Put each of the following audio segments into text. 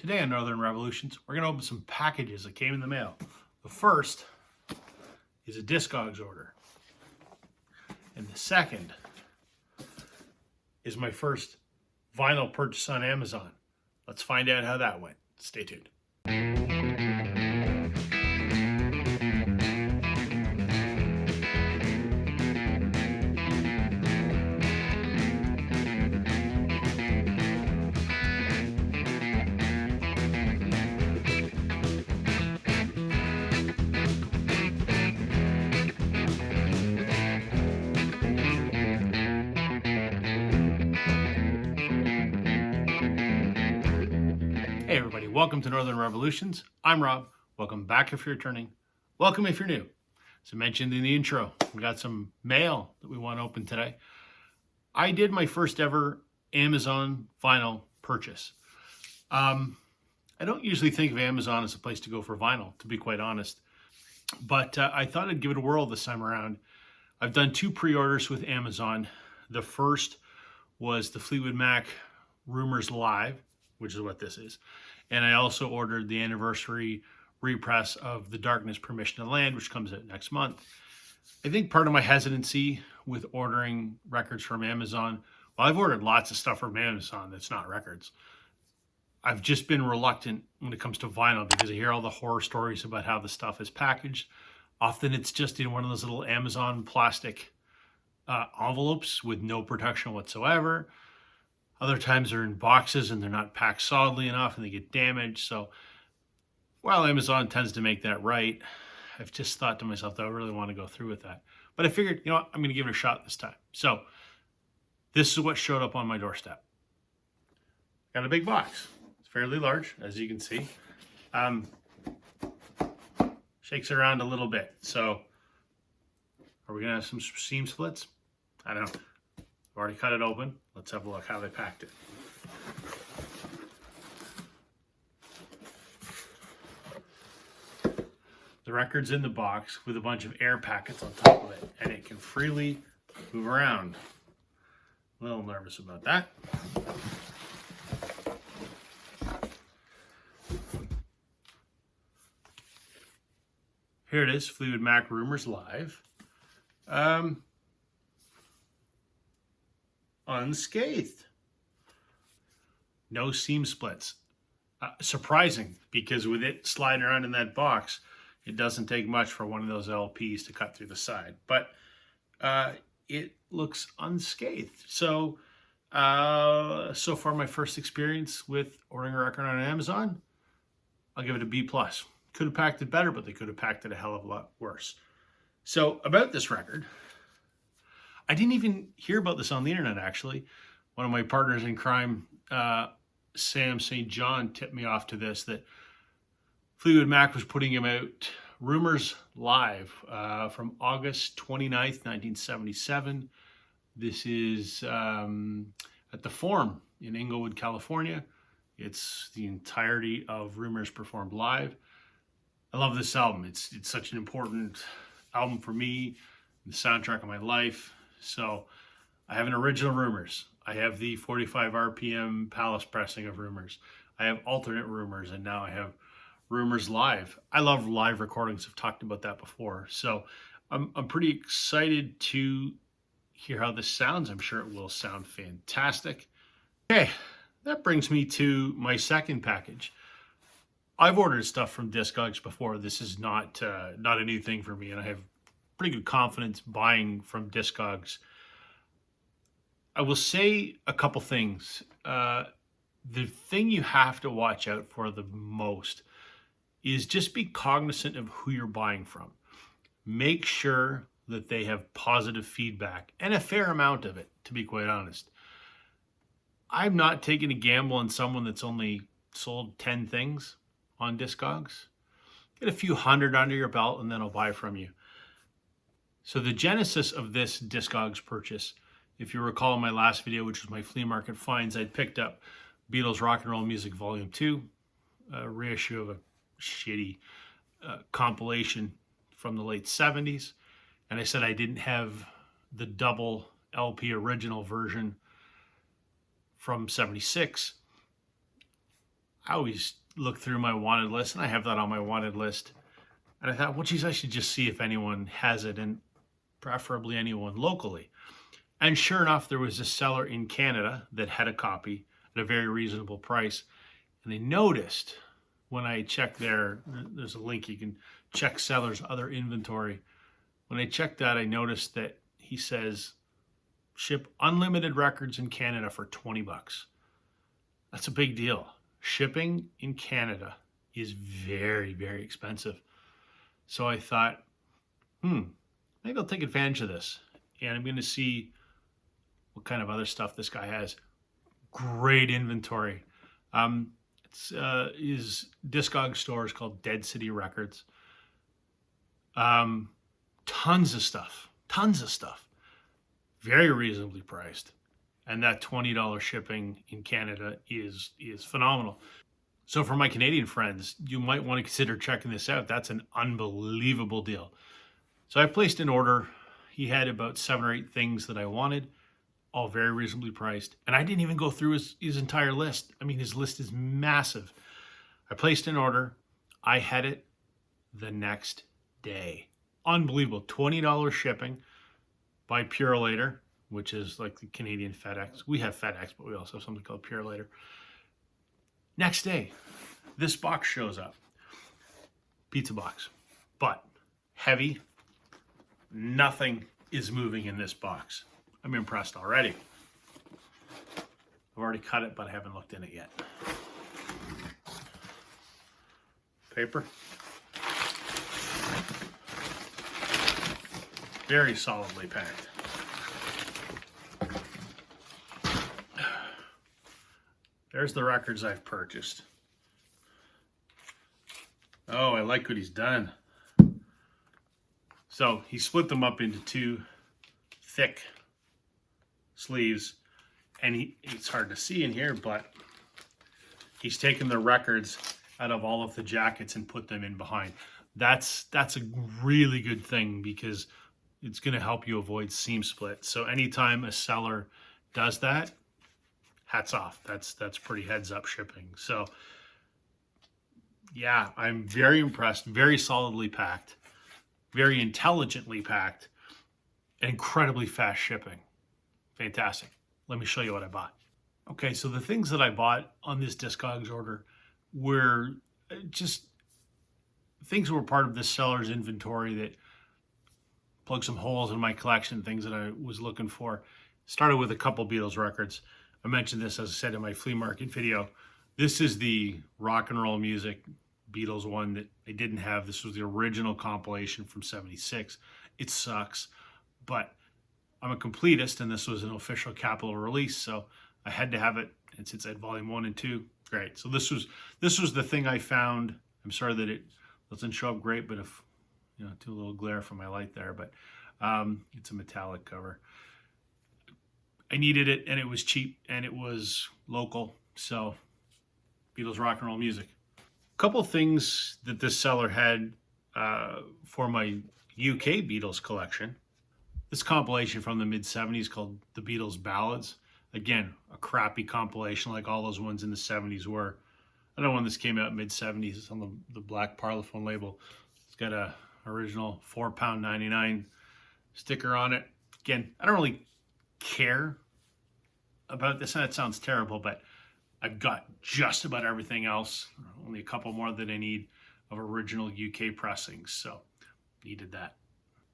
Today on Northern Revolutions, we're going to open some packages that came in the mail. The first is a Discogs order. And the second is my first vinyl purchase on Amazon. Let's find out how that went. Stay tuned. Hey everybody, welcome to Northern Revolutions. I'm Rob. Welcome back if you're returning. Welcome if you're new. As I mentioned in the intro, we got some mail that we want to open today. I did my first ever Amazon vinyl purchase. I don't usually think of Amazon as a place to go for vinyl, to be quite honest. But I thought I'd give it a whirl this time around. I've done two pre-orders with Amazon. The first was the Fleetwood Mac Rumors Live, which is what this is. And I also ordered the anniversary repress of The Darkness Permission to Land, which comes out next month. I think part of my hesitancy with ordering records from Amazon, well, I've ordered lots of stuff from Amazon that's not records. I've just been reluctant when it comes to vinyl because I hear all the horror stories about how the stuff is packaged. Often it's just in one of those little Amazon plastic envelopes with no protection whatsoever. Other times they're in boxes and they're not packed solidly enough and they get damaged. So while Amazon tends to make that right, I've just thought to myself that I really want to go through with that. But I figured, you know what, I'm going to give it a shot this time. So this is what showed up on my doorstep. Got a big box. It's fairly large, as you can see. Shakes around a little bit. So are we going to have some seam splits? I don't know. I've already cut it open. Let's have a look how they packed it. The record's in the box with a bunch of air packets on top of it, and it can freely move around. A little nervous about that. Here it is, Fleetwood Mac Rumors Live. Unscathed. No seam splits. Surprising, because with it sliding around in that box, it doesn't take much for one of those LPs to cut through the side. But it looks unscathed. So, so far my first experience with ordering a record on Amazon, I'll give it a B+. Could have packed it better, but they could have packed it a hell of a lot worse. So about this record, I didn't even hear about this on the internet, actually. One of my partners in crime, Sam St. John, tipped me off to this, that Fleetwood Mac was putting him out Rumors Live from August 29th, 1977. This is at the Forum in Inglewood, California. It's the entirety of Rumors performed live. I love this album. It's such an important album for me, the soundtrack of my life. So I have an original Rumors. I have the 45 RPM Palace pressing of Rumors. I have alternate Rumors, and now I have Rumors Live. I love live recordings. I've talked about that before. So I'm pretty excited to hear how this sounds. I'm sure it will sound fantastic. Okay, that brings me to my second package. I've ordered stuff from Discogs before. This is not a new thing for me, and I have pretty good confidence buying from Discogs. I will say a couple things. The thing you have to watch out for the most is just be cognizant of who you're buying from. Make sure that they have positive feedback, and a fair amount of it, to be quite honest. I'm not taking a gamble on someone that's only sold 10 things on Discogs. Get a few hundred under your belt, and then I'll buy from you. So the genesis of this Discogs purchase, if you recall my last video, which was my flea market finds, I'd picked up Beatles Rock and Roll Music Volume 2, a reissue of a shitty compilation from the late 70s. And I said I didn't have the double LP original version from 76. I always look through my wanted list, and I have that on my wanted list. And I thought, well, geez, I should just see if anyone has it, and preferably anyone locally. And sure enough, there was a seller in Canada that had a copy at a very reasonable price. And I noticed when I checked there's a link, you can check seller's other inventory. When I checked that, I noticed that he says, ship unlimited records in Canada for 20 bucks. That's a big deal. Shipping in Canada is very, very expensive. So I thought, maybe I'll take advantage of this. And I'm going to see what kind of other stuff this guy has. Great inventory. His Discogs store is called Dead City Records. Tons of stuff. Very reasonably priced. And that $20 shipping in Canada is phenomenal. So for my Canadian friends, you might want to consider checking this out. That's an unbelievable deal. So I placed an order. He had about 7 or 8 things that I wanted, all very reasonably priced. And I didn't even go through his entire list. I mean, his list is massive. I placed an order. I had it the next day. Unbelievable. $20 shipping by Purelator, which is like the Canadian FedEx. We have FedEx, but we also have something called Purelator. Next day, this box shows up. Pizza box. But heavy. Nothing is moving in this box. I'm impressed already. I've already cut it, but I haven't looked in it yet. Paper. Very solidly packed. There's the records I've purchased. Oh, I like what he's done. So he split them up into 2 thick sleeves, and it's hard to see in here, but he's taken the records out of all of the jackets and put them in behind. That's a really good thing because it's going to help you avoid seam split. So anytime a seller does that, hats off. That's pretty heads up shipping. So yeah, I'm very impressed. Very solidly packed, very intelligently packed, incredibly fast shipping. Fantastic. Let me show you what I bought. Okay, so the things that I bought on this Discogs order were just things that were part of this seller's inventory that plugged some holes in my collection, things that I was looking for. Started with a couple Beatles records. I mentioned this, as I said, in my flea market video. This is the rock and roll music Beatles one that I didn't have. This was the original compilation from '76. It sucks, but I'm a completist, and this was an official Capitol release, so I had to have it. And since I had volume 1 and 2, great. So this was the thing I found. I'm sorry that it doesn't show up great, but if too little glare from my light there, but it's a metallic cover. I needed it, and it was cheap, and it was local. So Beatles rock and roll music. A couple things that this seller had for my UK Beatles collection. This compilation from the mid-70s called The Beatles Ballads. Again, a crappy compilation like all those ones in the 70s were. Another one this came out mid-70s. It's on the black Parlophone label. It's got a original £4.99 sticker on it. Again, I don't really care about this, and it sounds terrible, but I've got just about everything else. Only a couple more that I need of original UK pressings, so needed that.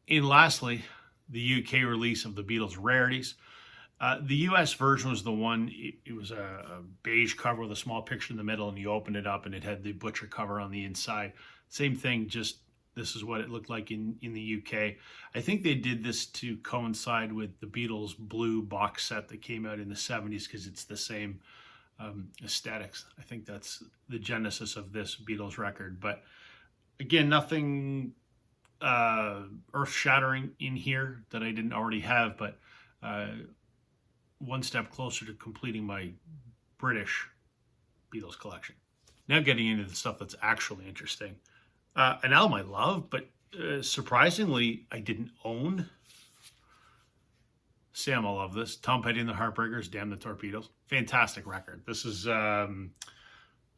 And lastly, the UK release of the Beatles Rarities. The US version was the one, it was a beige cover with a small picture in the middle, and you opened it up and it had the butcher cover on the inside. Same thing, just this is what it looked like in the UK. I think they did this to coincide with the Beatles Blue box set that came out in the 70s because it's the same aesthetics. I think that's the genesis of this Beatles record. But again, nothing earth-shattering in here that I didn't already have, but one step closer to completing my British Beatles collection. Now getting into the stuff that's actually interesting. An album I love, but surprisingly, I didn't own. Sam will love this. Tom Petty and the Heartbreakers, Damn the Torpedoes. Fantastic record. This is,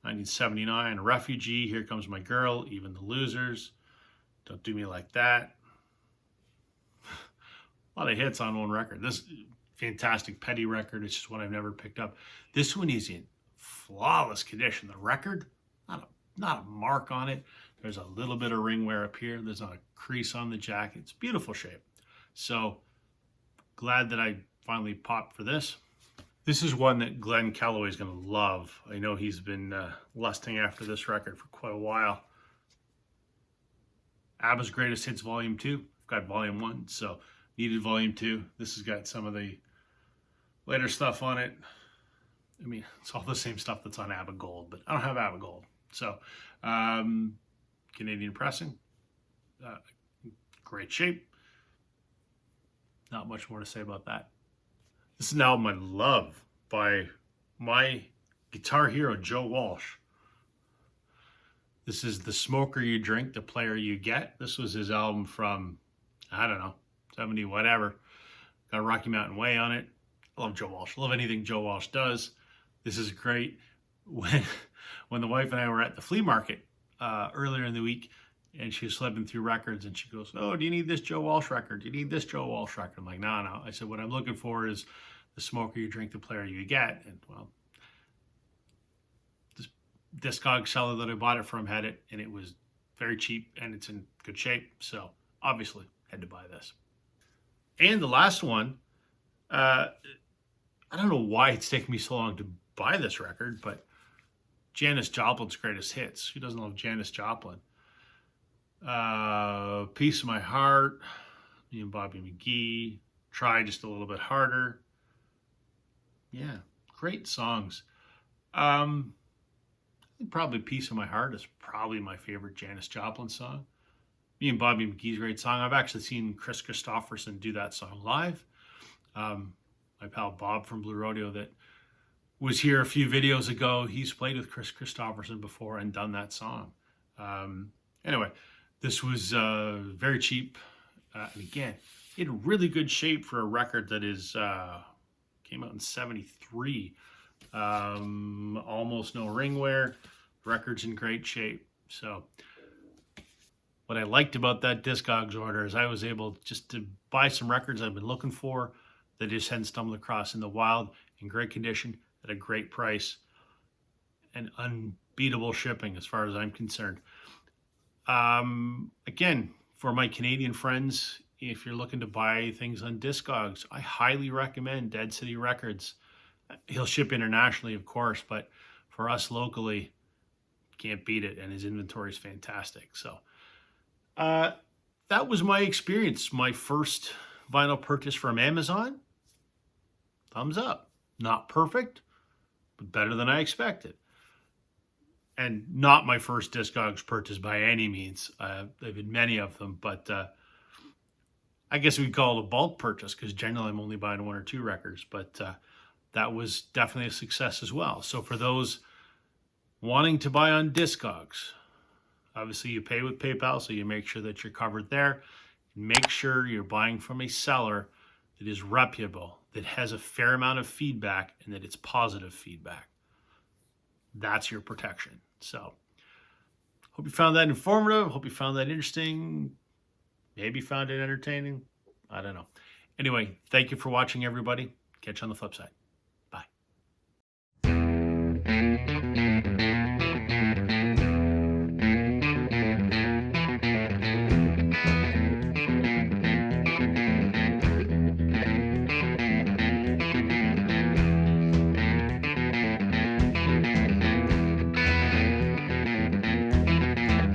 1979, Refugee, Here Comes My Girl, Even the Losers, Don't Do Me Like That. A lot of hits on one record. This fantastic Petty record. It's just one I've never picked up. This one is in flawless condition. The record, not a mark on it. There's a little bit of ring wear up here. There's not a crease on the jacket. It's beautiful shape. So glad that I finally popped for this. This is one that Glenn Calloway is going to love. I know he's been lusting after this record for quite a while. ABBA's Greatest Hits Volume 2. I've got Volume 1, so needed Volume 2. This has got some of the later stuff on it. I mean, it's all the same stuff that's on ABBA Gold, but I don't have ABBA Gold. So, Canadian pressing. Great shape. Not much more to say about that. This is an album I love by my guitar hero, Joe Walsh. This is The Smoker You Drink, The Player You Get. This was his album from, I don't know, 70 whatever. Got Rocky Mountain Way on it. I love Joe Walsh. I love anything Joe Walsh does. This is great. When the wife and I were at the flea market earlier in the week, and she was flipping through records, and she goes, "Oh, do you need this Joe Walsh record? Do you need this Joe Walsh record?" I'm like, no. I said, what I'm looking for is The Smoker You Drink, The Player You Get. And, well, this Discogs seller that I bought it from had it, and it was very cheap, and it's in good shape. So, obviously, had to buy this. And the last one, I don't know why it's taken me so long to buy this record, but Janis Joplin's Greatest Hits. Who doesn't love Janis Joplin? Piece of My Heart, me and Bobby McGee, Try Just a Little Bit Harder. Yeah, great songs. I think probably Piece of My Heart is probably my favorite Janis Joplin song. Me and Bobby McGee's a great song. I've actually seen Chris Christopherson do that song live. My pal Bob from Blue Rodeo that was here a few videos ago, he's played with Chris Christopherson before and done that song. Anyway, this was very cheap. And again, in really good shape for a record that is came out in 73. Almost no ring wear. Record's in great shape. So what I liked about that Discogs order is I was able just to buy some records I've been looking for that just hadn't stumbled across in the wild, in great condition, at a great price, and unbeatable shipping as far as I'm concerned. Again, for my Canadian friends, if you're looking to buy things on Discogs, I highly recommend Dead City Records. He'll ship internationally, of course, but for us locally, can't beat it, and his inventory is fantastic. So that was my experience. My first vinyl purchase from Amazon. Thumbs up. Not perfect, but better than I expected. And not my first Discogs purchase by any means. I've had many of them, but I guess we'd call it a bulk purchase because generally I'm only buying one or two records, but that was definitely a success as well. So for those wanting to buy on Discogs, obviously you pay with PayPal, so you make sure that you're covered there. Make sure you're buying from a seller that is reputable, that has a fair amount of feedback, and that it's positive feedback. That's your protection. So, hope you found that informative. Hope you found that interesting. Maybe found it entertaining. I don't know. Anyway, thank you for watching, everybody. Catch you on the flip side.